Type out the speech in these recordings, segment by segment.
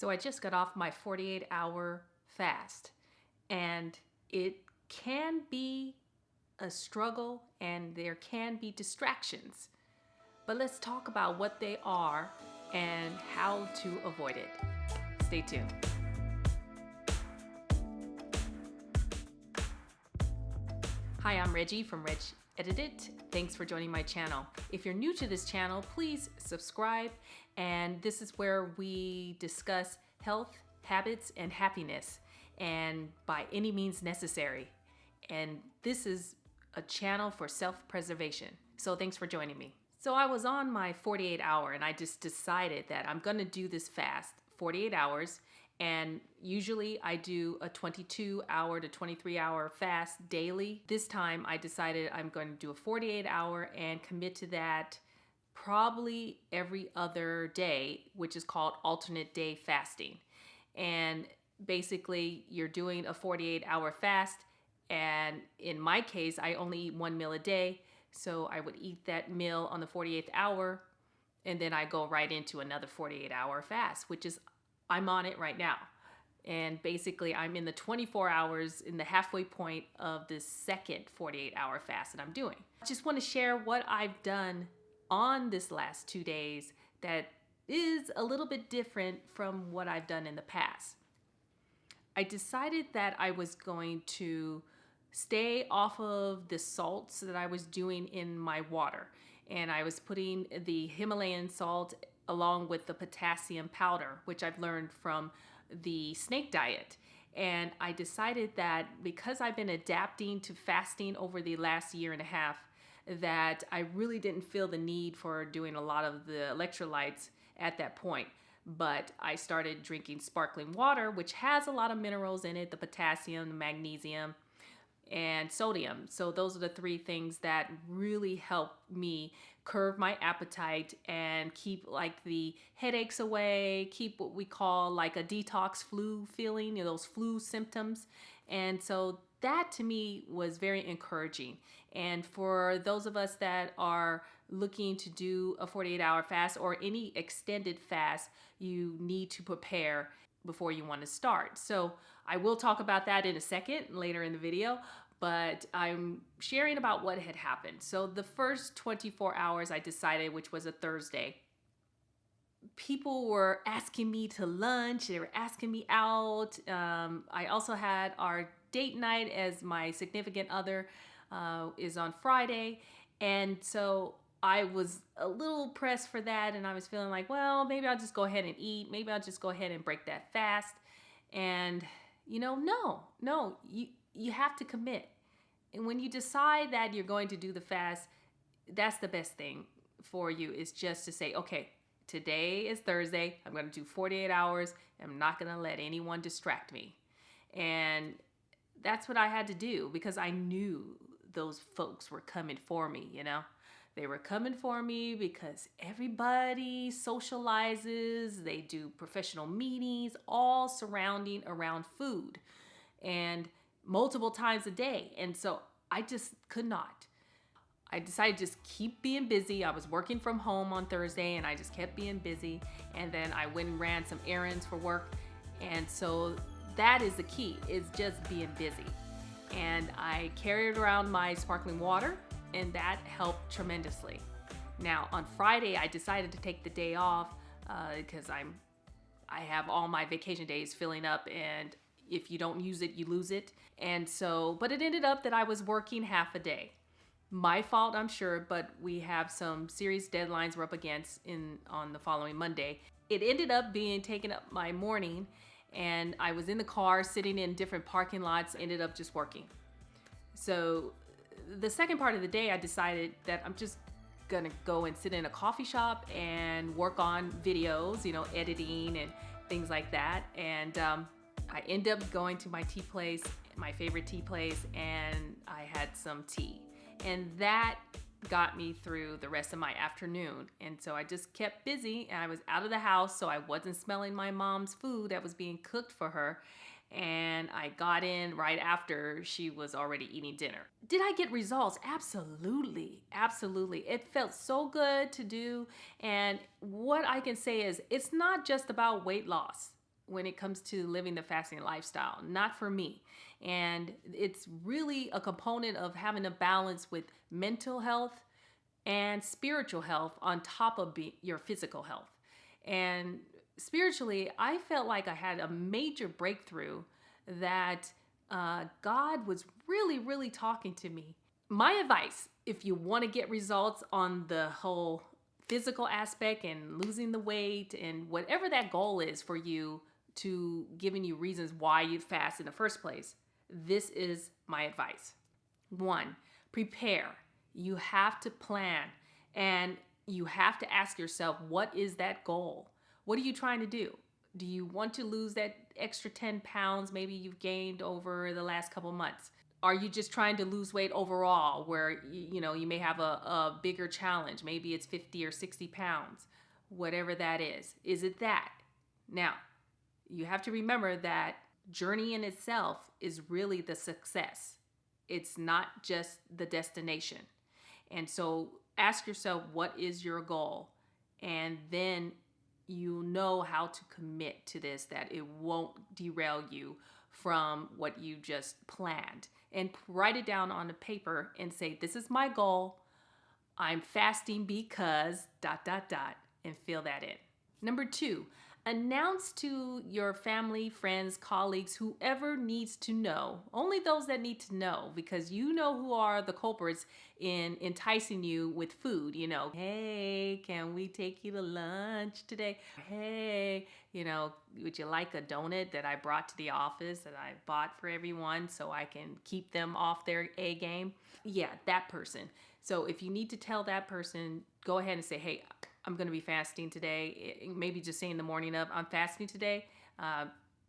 So I just got off my 48-hour fast, and it can be a struggle and there can be distractions. But let's talk about what they are and how to avoid it. Stay tuned. Hi, I'm Reggie from Reg Edit It. Thanks for joining my channel. If you're new to this channel, please subscribe. And this is where we discuss health, habits, and happiness, and by any means necessary. And this is a channel for self-preservation. So thanks for joining me. So I was on my 48-hour and I just decided that I'm gonna do this fast, 48 hours. And usually I do a 22-hour to 23-hour fast daily. This time I decided I'm going to do a 48-hour and commit to that probably every other day, which is called alternate day fasting. And basically you're doing a 48-hour fast, and in my case I only eat one meal a day, so I would eat that meal on the 48th hour and then I go right into another 48-hour fast, which is I'm on it right now. And basically I'm in the 24 hours in the halfway point of this second 48-hour fast that I'm doing. I just want to share what I've done on this last 2 days that is a little bit different from what I've done in the past. I decided that I was going to stay off of the salts that I was doing in my water. And I was putting the Himalayan salt along with the potassium powder, which I've learned from the snake diet. And I decided that because I've been adapting to fasting over the last year and a half, that I really didn't feel the need for doing a lot of the electrolytes at that point. But I started drinking sparkling water, which has a lot of minerals in it, the potassium, the magnesium, and sodium. So those are the three things that really help me curb my appetite and keep like the headaches away, keep what we call like a detox flu feeling, those flu symptoms. And so that to me was very encouraging. And for those of us that are looking to do a 48-hour fast or any extended fast, you need to prepare before you want to start. So I will talk about that in a second later in the video, but I'm sharing about what had happened. So the first 24 hours I decided, which was a Thursday, people were asking me to lunch, they were asking me out. I also had our date night as my significant other is on Friday. And so I was a little pressed for that, and I was feeling like, well, maybe I'll just go ahead and eat. Maybe I'll just go ahead and break that fast. And no, you have to commit. And when you decide that you're going to do the fast, that's the best thing for you, is just to say, okay, today is Thursday. I'm going to do 48 hours. I'm not going to let anyone distract me. And that's what I had to do, because I knew those folks were coming for me, They were coming for me because everybody socializes, they do professional meetings, all surrounding around food, and multiple times a day. And so I just could not. I decided to just keep being busy. I was working from home on Thursday and I just kept being busy. And then I went and ran some errands for work. And so that is the key, is just being busy. And I carried around my sparkling water, and that helped tremendously. Now on Friday, I decided to take the day off because I have all my vacation days filling up, and if you don't use it, you lose it. And so, but it ended up that I was working half a day. My fault, I'm sure, but we have some serious deadlines we're up against on the following Monday. It ended up being taking up my morning, and I was in the car sitting in different parking lots, ended up just working. So the second part of the day, I decided that I'm just gonna go and sit in a coffee shop and work on videos, editing and things like that. And I ended up going to my tea place, my favorite tea place, and I had some tea. And that got me through the rest of my afternoon. And so I just kept busy, and I was out of the house, so I wasn't smelling my mom's food that was being cooked for her. And I got in right after she was already eating dinner. Did I get results? Absolutely. Absolutely. It felt so good to do. And what I can say is it's not just about weight loss. when it comes to living the fasting lifestyle, not for me. And it's really a component of having a balance with mental health and spiritual health on top of your physical health. And spiritually, I felt like I had a major breakthrough that God was really, really talking to me. My advice, if you want to get results on the whole physical aspect and losing the weight and whatever that goal is for you, to giving you reasons why you fast in the first place, this is my advice. 1, prepare. You have to plan, and you have to ask yourself, what is that goal? What are you trying to do? Do you want to lose that extra 10 pounds maybe you've gained over the last couple months? Are you just trying to lose weight overall, where you may have a bigger challenge? Maybe it's 50 or 60 pounds, whatever that is. Is it that? Now, you have to remember that journey in itself is really the success. It's not just the destination. And so ask yourself, what is your goal? And then you know how to commit to this, that it won't derail you from what you just planned. And write it down on the paper and say, this is my goal. I'm fasting because ... and fill that in. Number 2, announce to your family, friends, colleagues, whoever needs to know, only those that need to know, because you know who are the culprits in enticing you with food. Hey, can we take you to lunch today? Hey, would you like a donut that I brought to the office that I bought for everyone so I can keep them off their A game? Yeah, that person. So if you need to tell that person, go ahead and say, hey, I'm going to be fasting today. Maybe just saying the morning of, I'm fasting today,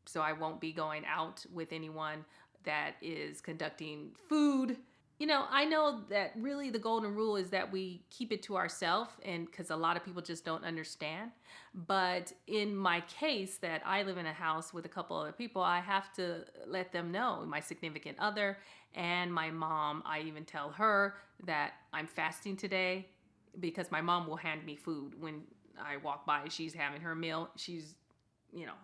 so I won't be going out with anyone that is conducting food. I know that really the golden rule is that we keep it to ourselves, and because a lot of people just don't understand. But in my case, that I live in a house with a couple other people, I have to let them know, my significant other and my mom. I even tell her that I'm fasting today, because my mom will hand me food when I walk by. She's having her meal. She's,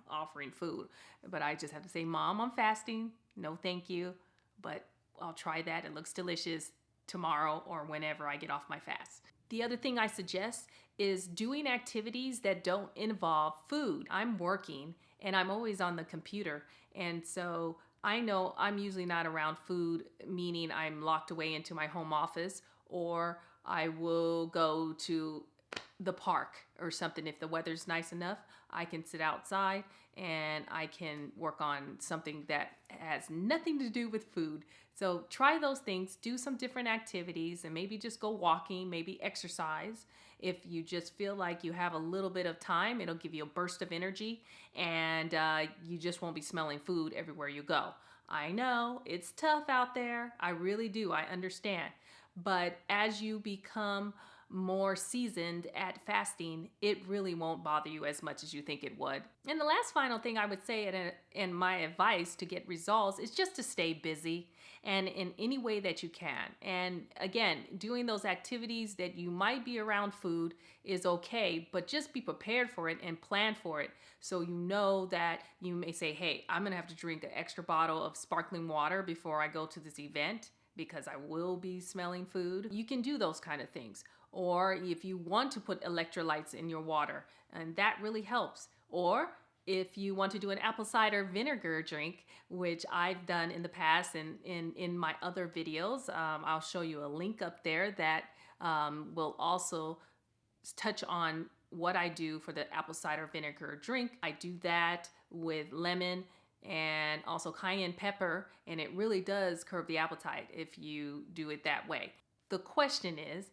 offering food. But I just have to say, Mom, I'm fasting. No, thank you. But I'll try that. It looks delicious tomorrow or whenever I get off my fast. The other thing I suggest is doing activities that don't involve food. I'm working and I'm always on the computer. And so I know I'm usually not around food, meaning I'm locked away into my home office, or I will go to the park or something. If the weather's nice enough, I can sit outside and I can work on something that has nothing to do with food. So try those things, do some different activities, and maybe just go walking, maybe exercise. If you just feel like you have a little bit of time, it'll give you a burst of energy, and you just won't be smelling food everywhere you go. I know it's tough out there. I really do. I understand. But as you become more seasoned at fasting, it really won't bother you as much as you think it would. And the last final thing I would say, and my advice to get results, is just to stay busy and in any way that you can. And again, doing those activities that you might be around food is okay, but just be prepared for it and plan for it. So you know that you may say, hey, I'm gonna have to drink an extra bottle of sparkling water before I go to this event, because I will be smelling food. You can do those kind of things. Or if you want to put electrolytes in your water, and that really helps. Or if you want to do an apple cider vinegar drink, which I've done in the past and in my other videos, I'll show you a link up there that will also touch on what I do for the apple cider vinegar drink. I do that with lemon and also cayenne pepper, and it really does curb the appetite if you do it that way. The question is,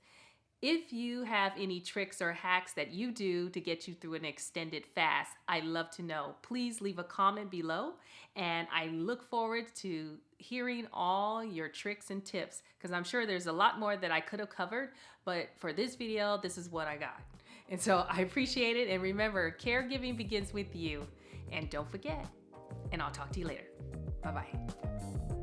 if you have any tricks or hacks that you do to get you through an extended fast, I'd love to know. Please leave a comment below, and I look forward to hearing all your tricks and tips, because I'm sure there's a lot more that I could have covered, but for this video, this is what I got. And so I appreciate it, and remember, caregiving begins with you. And don't forget, and I'll talk to you later. Bye-bye.